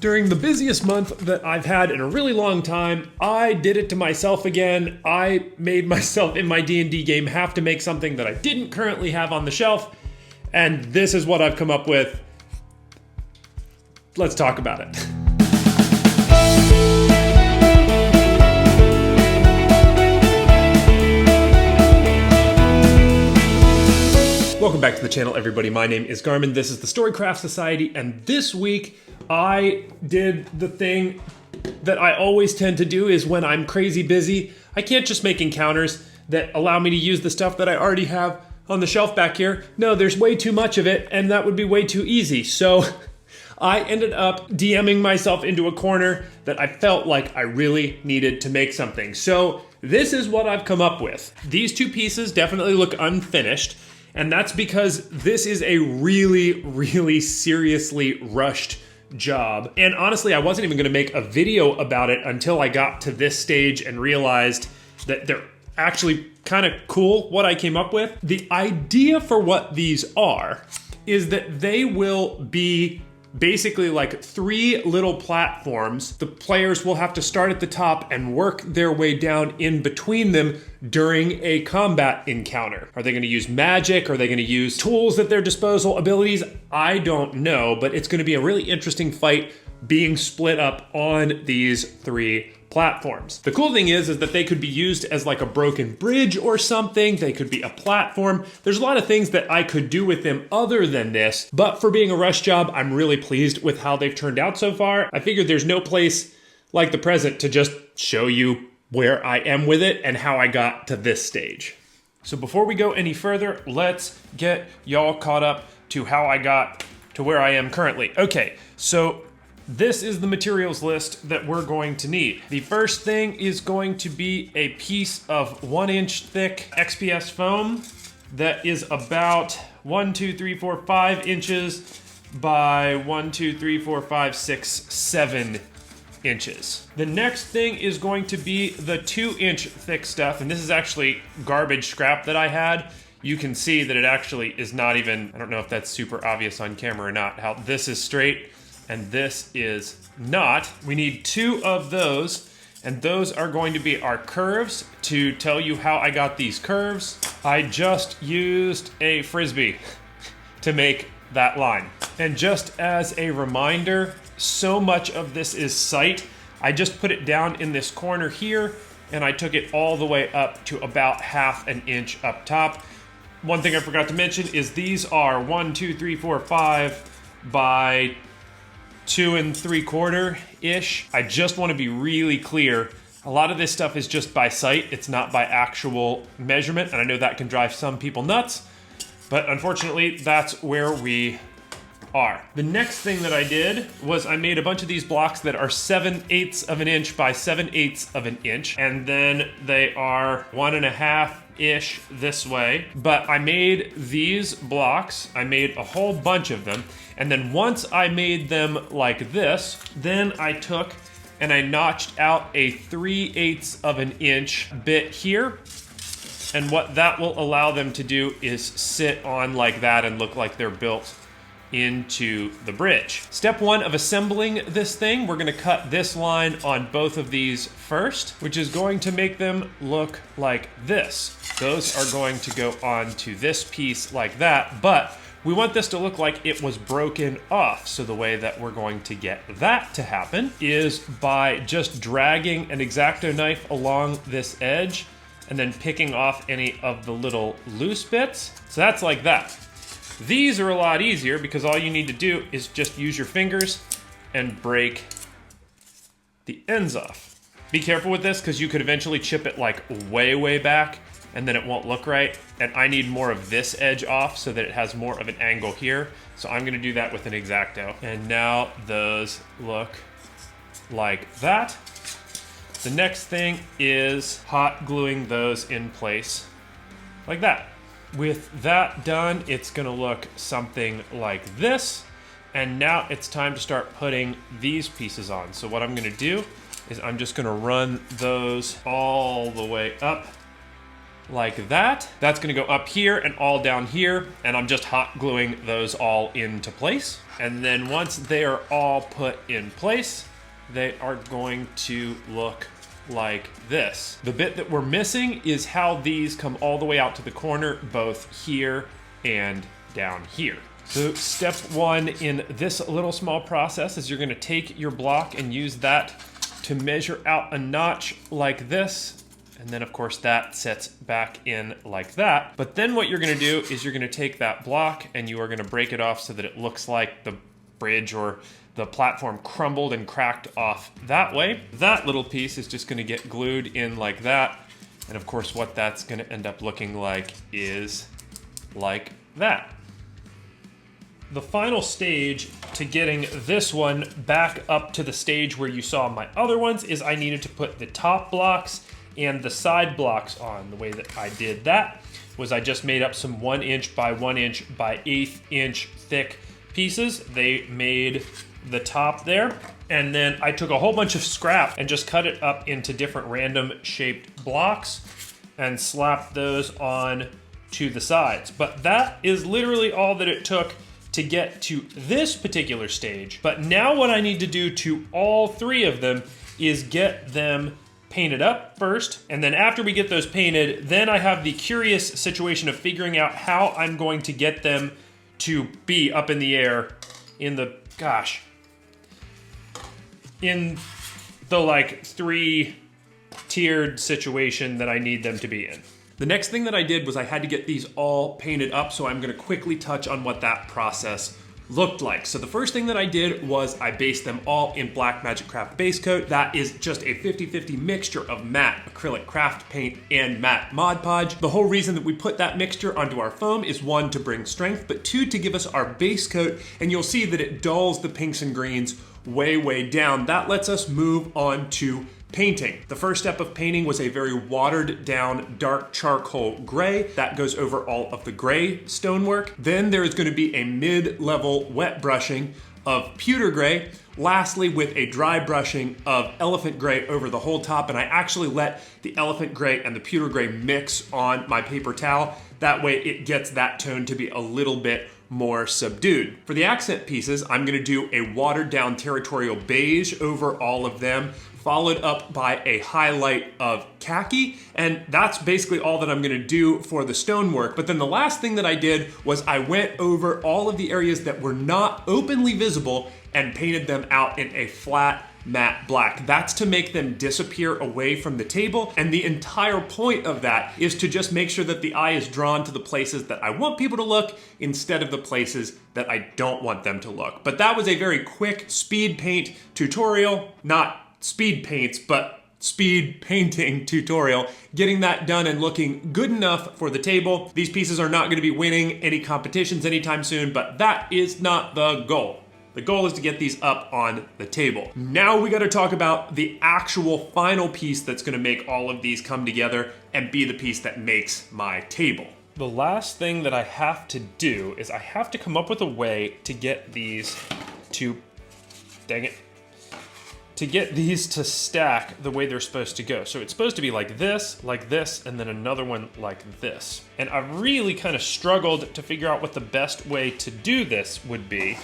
During the busiest month that I've had in a really long time, I did it to myself again. I made myself in my D&D game have to make something that I didn't currently have on the shelf, and this is what I've come up with. Let's talk about it. Welcome back to the channel, everybody. My name is Garmin. This is the Storycraft Society, and this week I did the thing that I always tend to do is when I'm crazy busy, I can't just make encounters that allow me to use the stuff that I already have on the shelf back here. No, there's way too much of it, and that would be way too easy. So I ended up DMing myself into a corner that I felt like I really needed to make something. So this is what I've come up with. These two pieces definitely look unfinished. And that's because this is a really seriously rushed job. And honestly, I wasn't even gonna make a video about it until I got to this stage and realized that they're actually kind of cool, what I came up with. The idea for what these are is that they will be basically like three little platforms. The players will have to start at the top and work their way down in between them during a combat encounter. Are they going to use magic? Are they going to use tools at their disposal, abilities? I don't know, but it's going to be a really interesting fight being split up on these three platforms. The cool thing is that they could be used as like a broken bridge or something. They could be a platform. There's a lot of things that I could do with them other than this, but for being a rush job, I'm really pleased with how they've turned out so far. I figured there's no place like the present to just show you where I am with it and how I got to this stage. So before we go any further, let's get y'all caught up to how I got to where I am currently. Okay, so this is the materials list that we're going to need. The first thing is going to be a piece of 1-inch thick XPS foam that is about 5 inches by 7 inches. The next thing is going to be the 2-inch thick stuff, and this is actually garbage scrap that I had. You can see that it actually is not even, I don't know if that's super obvious on camera or not, how this is straight and this is not. We need 2 of those, and those are going to be our curves. To tell you how I got these curves, I just used a Frisbee to make that line. And just as a reminder, so much of this is sight. I just put it down in this corner here, and I took it all the way up to about 1/2 inch up top. One thing I forgot to mention is these are 5 by 2 3/4-ish. I just want to be really clear. A lot of this stuff is just by sight. It's not by actual measurement. And I know that can drive some people nuts, but unfortunately that's where we are. The next thing that I did was I made a bunch of these blocks that are 7/8 of an inch by 7/8 of an inch. And then they are 1.5-ish this way. But I made these blocks, I made a whole bunch of them. And then once I made them like this, then I took and I notched out a 3/8 of an inch bit here. And what that will allow them to do is sit on like that and look like they're built into the bridge. Step 1 of assembling this thing, we're gonna cut this line on both of these first, which is going to make them look like this. Those are going to go onto this piece like that, but we want this to look like it was broken off. So the way that we're going to get that to happen is by just dragging an X-Acto knife along this edge and then picking off any of the little loose bits. So that's like that. These are a lot easier because all you need to do is just use your fingers and break the ends off. Be careful with this because you could eventually chip it like way back and then it won't look right. And I need more of this edge off so that it has more of an angle here. So I'm gonna do that with an X-Acto. And now those look like that. The next thing is hot gluing those in place like that. With that done, it's gonna look something like this. And now it's time to start putting these pieces on. So what I'm gonna do is I'm just gonna run those all the way up like that. That's gonna go up here and all down here, and I'm just hot gluing those all into place. And then once they are all put in place, they are going to look like this. The bit that we're missing is how these come all the way out to the corner, both here and down here. So step one in this little small process is you're gonna take your block and use that to measure out a notch like this. And then of course that sets back in like that. But then what you're gonna do is you're gonna take that block and you are gonna break it off so that it looks like the bridge or the platform crumbled and cracked off that way. That little piece is just gonna get glued in like that. And of course what that's gonna end up looking like is like that. The final stage to getting this one back up to the stage where you saw my other ones is I needed to put the top blocks and the side blocks on. The way that I did that was I just made up some 1 inch by 1 inch by 1/8 inch thick pieces. They made the top there. And then I took a whole bunch of scrap and just cut it up into different random shaped blocks and slapped those on to the sides. But that is literally all that it took to get to this particular stage. But now what I need to do to all 3 of them is get them painted up first. And then after we get those painted, then I have the curious situation of figuring out how I'm going to get them to be up in the air in the, gosh, in the like 3-tiered situation that I need them to be in. The next thing that I did was I had to get these all painted up, so I'm gonna quickly touch on what that process looked like. So the first thing that I did was I based them all in Black Magic Craft base coat. That is just a 50-50 mixture of matte acrylic craft paint and matte Mod Podge. The whole reason that we put that mixture onto our foam is 1, to bring strength, but 2, to give us our base coat, and you'll see that it dulls the pinks and greens way down. That lets us move on to painting. The first step of painting was a very watered down dark charcoal gray. That goes over all of the gray stonework. Then there is going to be a mid-level wet brushing of pewter gray. Lastly, with a dry brushing of elephant gray over the whole top. And I actually let the elephant gray and the pewter gray mix on my paper towel. That way it gets that tone to be a little bit more subdued. For the accent pieces, I'm gonna do a watered down territorial beige over all of them, followed up by a highlight of khaki, and that's basically all that I'm gonna do for the stonework. But then the last thing that I did was I went over all of the areas that were not openly visible and painted them out in a flat matte black. That's to make them disappear away from the table, and the entire point of that is to just make sure that the eye is drawn to the places that I want people to look instead of the places that I don't want them to look. But that was a very quick speed paint tutorial, not speed paints, but speed painting tutorial, getting that done and looking good enough for the table. These pieces are not going to be winning any competitions anytime soon, but that is not the goal. The goal is to get these up on the table. Now we gotta talk about the actual final piece that's gonna make all of these come together and be the piece that makes my table. The last thing that I have to do is I have to come up with a way to get these to, dang it, to get these to stack the way they're supposed to go. So it's supposed to be like this, and then another one like this. And I've really kind of struggled to figure out what the best way to do this would be.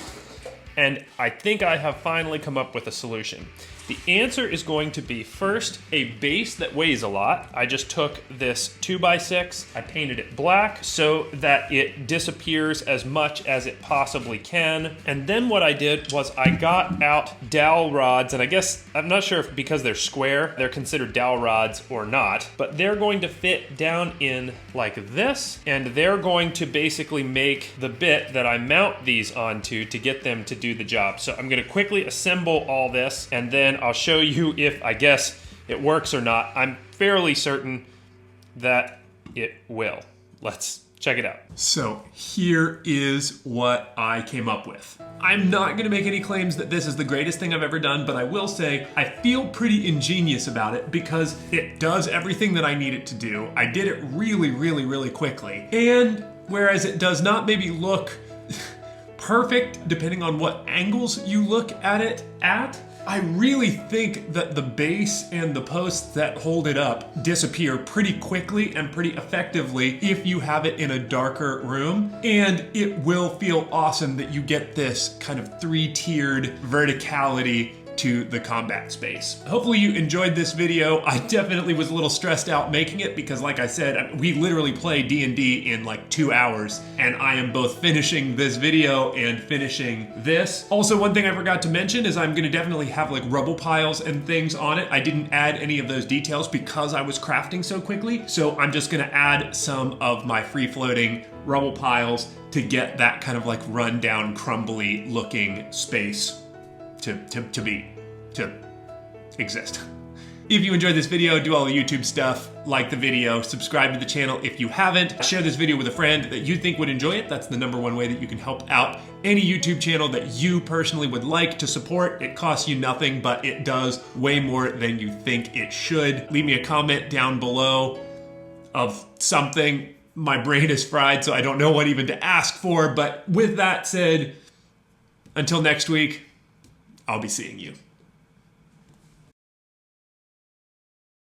And I think I have finally come up with a solution. The answer is going to be first a base that weighs a lot. I just took this 2x6, I painted it black so that it disappears as much as it possibly can. And then what I did was I got out dowel rods, and I guess, I'm not sure if because they're square, they're considered dowel rods or not, but they're going to fit down in like this, and they're going to basically make the bit that I mount these onto to get them to do the job. So I'm gonna quickly assemble all this, and then I'll show you if, I guess, it works or not. I'm fairly certain that it will. Let's check it out. So here is what I came up with. I'm not gonna make any claims that this is the greatest thing I've ever done, but I will say I feel pretty ingenious about it because it does everything that I need it to do. I did it really quickly. And whereas it does not maybe look perfect depending on what angles you look at it at. I really think that the base and the posts that hold it up disappear pretty quickly and pretty effectively if you have it in a darker room, and it will feel awesome that you get this kind of three-tiered verticality to the combat space. Hopefully you enjoyed this video. I definitely was a little stressed out making it because, like I said, we literally play D&D in like 2 hours, and I am both finishing this video and finishing this. Also, one thing I forgot to mention is I'm gonna definitely have like rubble piles and things on it. I didn't add any of those details because I was crafting so quickly, so I'm just gonna add some of my free-floating rubble piles to get that kind of like run-down, crumbly looking space to exist. If you enjoyed this video, do all the YouTube stuff, like the video, subscribe to the channel if you haven't, share this video with a friend that you think would enjoy it. That's the #1 way that you can help out any YouTube channel that you personally would like to support. It costs you nothing, but it does way more than you think it should. Leave me a comment down below of something. My brain is fried, so I don't know what even to ask for, but with that said, until next week, I'll be seeing you.